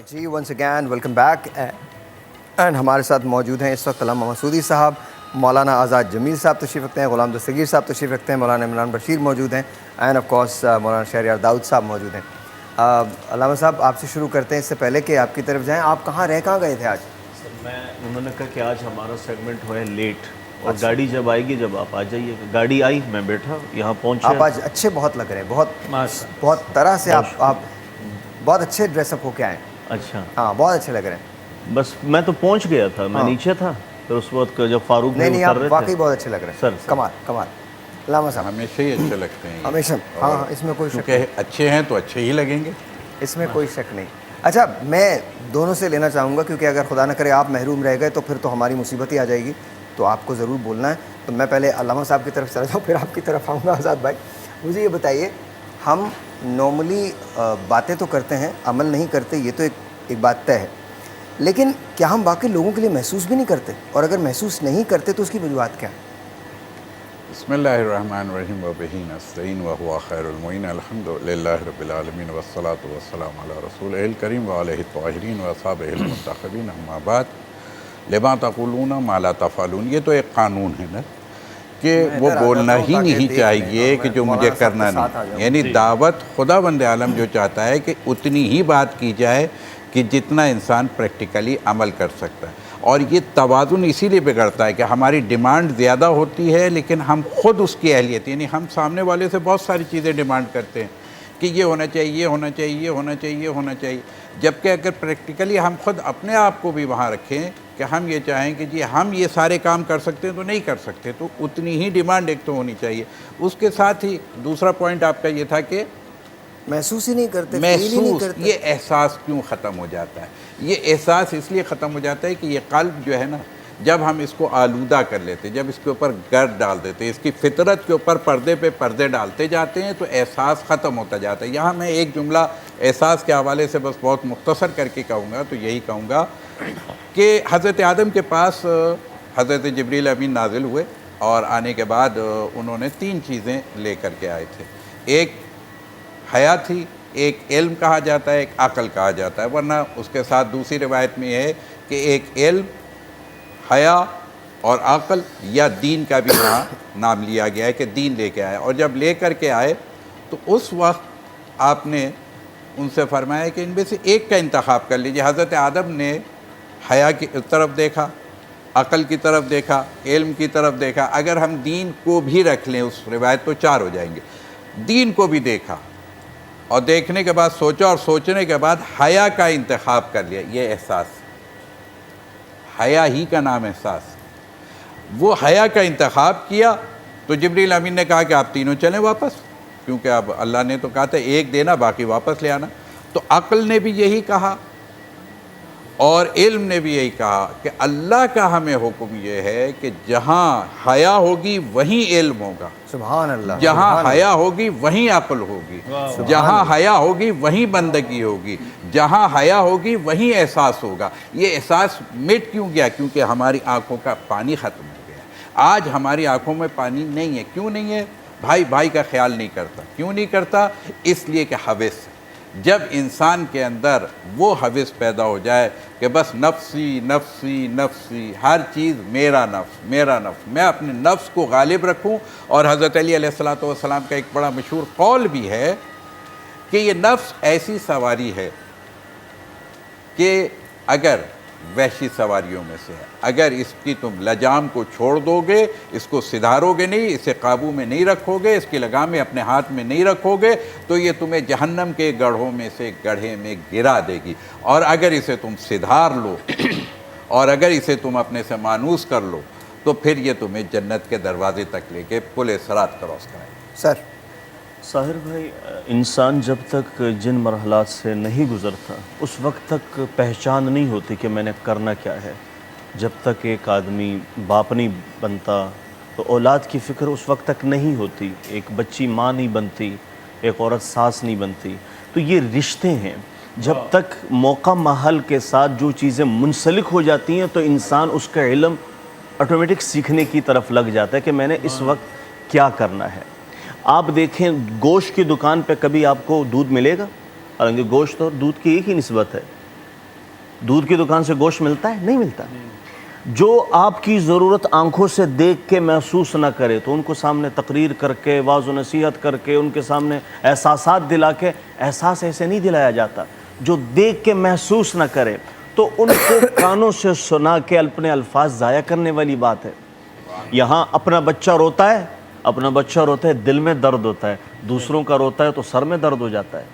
Right جی once again welcome back and ہمارے ساتھ موجود ہیں اس وقت علامہ مسعودی صاحب، مولانا آزاد جمیل صاحب تشریف رکھتے ہیں، غلام دستگیر صاحب تشریف رکھتے ہیں، مولانا عمران بشیر موجود ہیں اینڈ آف کورس مولانا شہریار داؤد صاحب موجود ہیں۔ علامہ صاحب آپ سے شروع کرتے ہیں، اس سے پہلے کہ آپ کی طرف جائیں، آپ کہاں گئے تھے آج؟ سر انہوں نے کہا کہ آج ہمارا سیگمنٹ ہوا ہے لیٹ، اور گاڑی جب آئے گی جب آپ آ جائیے گا۔ گاڑی آئی، میں بیٹھا یہاں پہنچا۔ آپ آج اچھے بہت لگ رہے ہیں، بہت طرح سے آپ بہت اچھے ڈریس اپ ہو کے آئے ہیں۔ اچھا، ہاں بہت اچھے لگ رہے ہیں۔ بس میں تو پہنچ گیا تھا، میں نیچے تھا، پھر اس وقت جب فاروق بھائی نہیں اتر آپ رہے واقعی تھے۔ بہت اچھے لگ رہے ہیں سر کمال علامہ صاحب ہمیشہ ہی اچھے لگتے ہیں ہمیشہ، ہاں اس میں کوئی شک کیونکہ اچھے ہیں تو اچھے ہی لگیں گے، اس میں کوئی شک نہیں۔ اچھا میں دونوں سے لینا چاہوں گا، کیونکہ اگر خدا نہ کرے آپ محروم رہ گئے تو پھر تو ہماری مصیبت ہی آ جائے گی، تو آپ کو ضرور بولنا ہے۔ تو میں پہلے علامہ صاحب کی طرف چلا جاؤں، پھر آپ کی طرف آؤں گا۔ آزاد بھائی مجھے یہ بتائیے، ہم نارملی باتیں تو کرتے ہیں، عمل نہیں کرتے، یہ تو ایک بات طے ہے، لیکن کیا ہم باقی لوگوں کے لیے محسوس بھی نہیں کرتے؟ اور اگر محسوس نہیں کرتے تو اس کی وجوہات کیا ہیں؟ بسم اللہ الرحمن الرحیم وبہ نستعین وہو خیر المعین، الحمد للہ رب العالمین والصلاة والسلام علی رسولہ الکریم وعلیہ الطاہرین واصحابہ المنتخبین، اما بعد لما تقولون ما لا تفعلون۔ یہ تو ایک قانون ہے نا کہ وہ بولنا ہی نہیں چاہیے کہ جو مجھے کرنا نہیں، یعنی دعوت خدا بند عالم جو چاہتا ہے کہ اتنی ہی بات کی جائے کہ جتنا انسان پریکٹیکلی عمل کر سکتا ہے۔ اور یہ توازن اسی لیے بگڑتا ہے کہ ہماری ڈیمانڈ زیادہ ہوتی ہے، لیکن ہم خود اس کی اہلیت، یعنی ہم سامنے والے سے بہت ساری چیزیں ڈیمانڈ کرتے ہیں کہ یہ ہونا چاہیے، یہ ہونا چاہیے، یہ ہونا چاہیے، یہ ہونا چاہیے، جبکہ اگر پریکٹیکلی ہم خود اپنے آپ کو بھی وہاں رکھیں کہ ہم یہ چاہیں کہ جی ہم یہ سارے کام کر سکتے ہیں تو نہیں کر سکتے، تو اتنی ہی ڈیمانڈ ایک تو ہونی چاہیے۔ اس کے ساتھ ہی دوسرا پوائنٹ آپ کا یہ تھا کہ محسوس ہی نہیں کرتے، فیل ہی نہیں کرتے۔ یہ احساس کیوں ختم ہو جاتا ہے؟ یہ احساس اس لیے ختم ہو جاتا ہے کہ یہ قلب جو ہے نا، جب ہم اس کو آلودہ کر لیتے، جب اس کے اوپر گرد ڈال دیتے، اس کی فطرت کے اوپر پردے پہ پردے ڈالتے جاتے ہیں، تو احساس ختم ہوتا جاتا ہے۔ یہاں میں ایک جملہ احساس کے حوالے سے بس بہت مختصر کر کے کہوں گا، تو یہی کہوں گا کہ حضرت آدم کے پاس حضرت جبریل امین نازل ہوئے، اور آنے کے بعد انہوں نے 3 چیزیں لے کر کے آئے تھے۔ ایک حیا تھی، ایک علم کہا جاتا ہے، ایک عقل کہا جاتا ہے، ورنہ اس کے ساتھ دوسری روایت میں یہ ہے کہ ایک علم، حیا اور عقل یا دین کا بھی وہاں نام لیا گیا ہے کہ دین لے کے آئے۔ اور جب لے کر کے آئے تو اس وقت آپ نے ان سے فرمایا کہ ان میں سے ایک کا انتخاب کر لیجیے۔ حضرت آدم نے حیا کی طرف دیکھا، عقل کی طرف دیکھا، علم کی طرف دیکھا، اگر ہم دین کو بھی رکھ لیں اس روایت تو 4 ہو جائیں گے۔ دین کو بھی دیکھا اور دیکھنے کے بعد سوچا، اور سوچنے کے بعد حیا کا انتخاب کر لیا۔ یہ احساس، حیا ہی کا نام احساس۔ وہ حیا کا انتخاب کیا تو جبریل امین نے کہا کہ آپ تینوں چلیں واپس، کیونکہ اب اللہ نے تو کہا تھا ایک دینا باقی واپس لے آنا۔ تو عقل نے بھی یہی کہا اور علم نے بھی یہی کہا کہ اللہ کا ہمیں حکم یہ ہے کہ جہاں حیا ہوگی وہیں علم ہوگا، سبحان اللہ، جہاں حیا ہوگی وہیں عقل ہوگی، جہاں حیا ہوگی وہیں بندگی ہوگی، جہاں حیا ہوگی وہیں احساس ہوگا۔ یہ احساس مٹ کیوں گیا؟ کیونکہ ہماری آنکھوں کا پانی ختم ہو گیا۔ آج ہماری آنکھوں میں پانی نہیں ہے۔ کیوں نہیں ہے؟ بھائی بھائی کا خیال نہیں کرتا۔ کیوں نہیں کرتا؟ اس لیے کہ ہوس۔ جب انسان کے اندر وہ ہوس پیدا ہو جائے کہ بس نفسی نفسی نفسی، ہر چیز میرا نفس میرا نفس، میں اپنے نفس کو غالب رکھوں۔ اور حضرت علی علیہ السلام کا ایک بڑا مشہور قول بھی ہے کہ یہ نفس ایسی سواری ہے کہ اگر وحشی سواریوں میں سے ہے، اگر اس کی تم لجام کو چھوڑ دو گے، اس کو سدھارو گے نہیں، اسے قابو میں نہیں رکھو گے، اس کی لگامیں اپنے ہاتھ میں نہیں رکھو گے، تو یہ تمہیں جہنم کے گڑھوں میں سے گڑھے میں گرا دے گی۔ اور اگر اسے تم سدھار لو اور اگر اسے تم اپنے سے مانوس کر لو تو پھر یہ تمہیں جنت کے دروازے تک لے کے پل صراط کراس کرائے۔ سر ساحر بھائی، انسان جب تک جن مرحلات سے نہیں گزرتا اس وقت تک پہچان نہیں ہوتی کہ میں نے کرنا کیا ہے۔ جب تک ایک آدمی باپ نہیں بنتا تو اولاد کی فکر اس وقت تک نہیں ہوتی، ایک بچی ماں نہیں بنتی، ایک عورت ساس نہیں بنتی۔ تو یہ رشتے ہیں، جب تک موقع محل کے ساتھ جو چیزیں منسلک ہو جاتی ہیں تو انسان اس کا علم آٹومیٹک سیکھنے کی طرف لگ جاتا ہے کہ میں نے اس وقت کیا کرنا ہے۔ آپ دیکھیں گوشت کی دکان پہ کبھی آپ کو دودھ ملے گا؟ حالانکہ گوشت اور دودھ کی ایک ہی نسبت ہے، دودھ کی دکان سے گوشت ملتا ہے؟ نہیں ملتا. جو آپ کی ضرورت آنکھوں سے دیکھ کے محسوس نہ کرے تو ان کو سامنے تقریر کر کے واعظ و نصیحت کر کے ان کے سامنے احساسات دلا کے، احساس ایسے نہیں دلایا جاتا. جو دیکھ کے محسوس نہ کرے تو ان کو کانوں سے سنا کے اپنے الفاظ ضائع کرنے والی بات ہے. یہاں اپنا بچہ روتا ہے دل میں درد ہوتا ہے، دوسروں کا روتا ہے تو سر میں درد ہو جاتا ہے.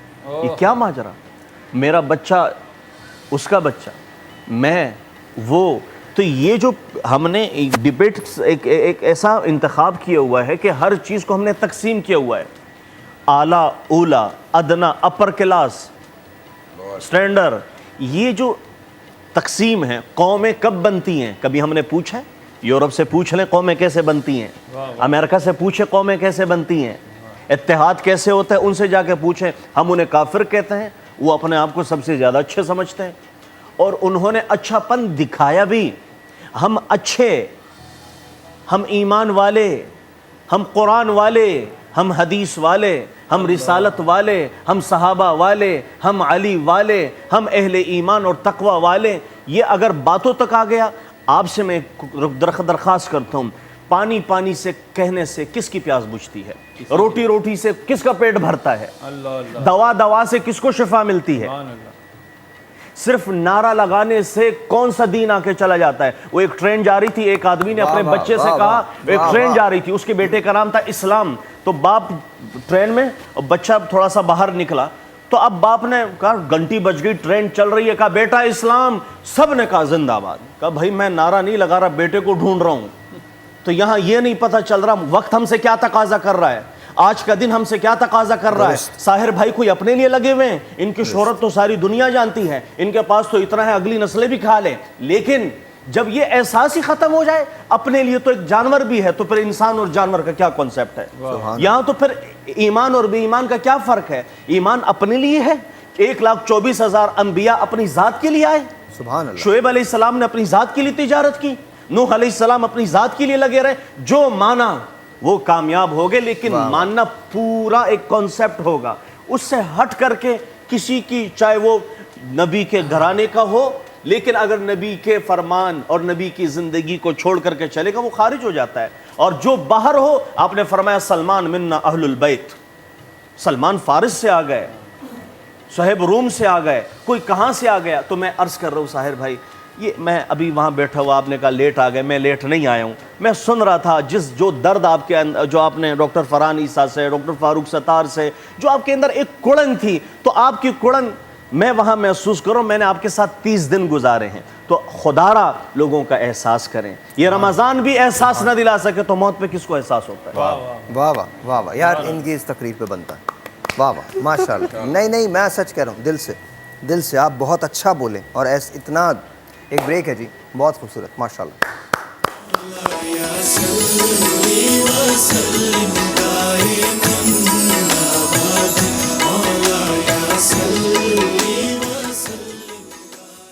یہ کیا ماجرا؟ میرا بچہ، اس کا بچہ، میں، وہ. تو یہ جو ہم نے ڈبیٹ ایک ایسا انتخاب کیا ہوا ہے کہ ہر چیز کو ہم نے تقسیم کیا ہوا ہے. اعلیٰ، اولا، ادنا، اپر کلاس، اسٹینڈرڈ. یہ جو تقسیم ہے، قومیں کب بنتی ہیں کبھی ہم نے پوچھا ہے؟ یورپ سے پوچھ لیں قومیں کیسے بنتی ہیں، امریکہ سے پوچھیں قومیں کیسے بنتی ہیں، اتحاد کیسے ہوتا ہے ان سے جا کے پوچھیں. ہم انہیں کافر کہتے ہیں، وہ اپنے آپ کو سب سے زیادہ اچھے سمجھتے ہیں اور انہوں نے اچھا پن دکھایا بھی. ہم اچھے، ہم ایمان والے، ہم قرآن والے، ہم حدیث والے، ہم رسالت والے، ہم صحابہ والے، ہم علی والے، ہم اہل ایمان اور تقوی والے. یہ اگر باتوں تک آ گیا، آپ سے میں درخواست کرتا ہوں، پانی پانی سے کہنے سے کس کی پیاس بجھتی ہے؟ روٹی روٹی سے کس کا پیٹ بھرتا ہے؟ دوا دوا سے کس کو شفا ملتی ہے؟ صرف نعرہ لگانے سے کون سا دین آ کے چلا جاتا ہے؟ وہ ایک ٹرین جا رہی تھی، ایک آدمی نے اپنے بچے سے کہا، ایک ٹرین جا رہی تھی، اس کے بیٹے کا نام تھا اسلام. تو باپ ٹرین میں، بچہ تھوڑا سا باہر نکلا تو اب باپ نے کہا گھنٹی بج گئی، ٹرین چل رہی ہے، کہا بیٹا اسلام. سب نے کہا زندہ آباد. کہا بھائی میں نعرہ نہیں لگا رہا، بیٹے کو ڈھونڈ رہا ہوں. تو یہاں یہ نہیں پتہ چل رہا وقت ہم سے کیا تقاضا کر رہا ہے، آج کا دن ہم سے کیا تقاضا کر رہا ہے. ساحر بھائی کوئی اپنے لیے لگے ہوئے ہیں، ان کی شہرت تو ساری دنیا جانتی ہے، ان کے پاس تو اتنا ہے اگلی نسلیں بھی کھا لیں. لیکن جب یہ احساس ہی ختم ہو جائے، اپنے لیے تو ایک جانور بھی ہے، تو پھر انسان اور جانور کا کیا کنسیپٹ ہے؟ یہاں تو پھر ایمان اور بے ایمان کا کیا فرق ہے؟ ایمان اپنے لیے ہے. 1,24,000 انبیاء اپنی ذات کے لیے آئے. سبحان اللہ. شعیب علیہ السلام نے اپنی ذات کے لیے تجارت کی، نوح علیہ السلام اپنی ذات کے لیے لگے رہے. جو مانا وہ کامیاب ہو گئے، لیکن ماننا پورا ایک کانسیپٹ ہوگا. اس سے ہٹ کر کے کسی کی، چاہے وہ نبی کے گھرانے کا ہو، لیکن اگر نبی کے فرمان اور نبی کی زندگی کو چھوڑ کر کے چلے گا وہ خارج ہو جاتا ہے. اور جو باہر ہو، آپ نے فرمایا سلمان منا اہل البیت. سلمان فارس سے آ گئے، صہیب روم سے آ گئے، کوئی کہاں سے آ گیا. تو میں عرض کر رہا ہوں ساحر بھائی، یہ میں ابھی وہاں بیٹھا ہوا، آپ نے کہا لیٹ آ گئے، میں لیٹ نہیں آیا ہوں. میں سن رہا تھا جو درد آپ کے اندر، جو آپ نے ڈاکٹر فرحان عیسیٰ سے، ڈاکٹر فاروق ستار سے، جو آپ کے اندر ایک کڑن تھی، تو آپ کی کڑن میں وہاں محسوس کروں. میں نے آپ کے ساتھ 30 دن گزارے ہیں. تو خدا را لوگوں کا احساس کریں. یہ رمضان بھی احساس نہ دلا سکے تو موت پہ کس کو احساس ہوتا ہے؟ واہ واہ واہ واہ یار، ان کی اس تقریر پہ بنتا ہے. واہ واہ ماشاء اللہ. نہیں میں سچ کہہ رہا ہوں، دل سے آپ بہت اچھا بولیں. اور اتنا ایک بریک ہے جی، بہت خوبصورت ماشاء اللہ.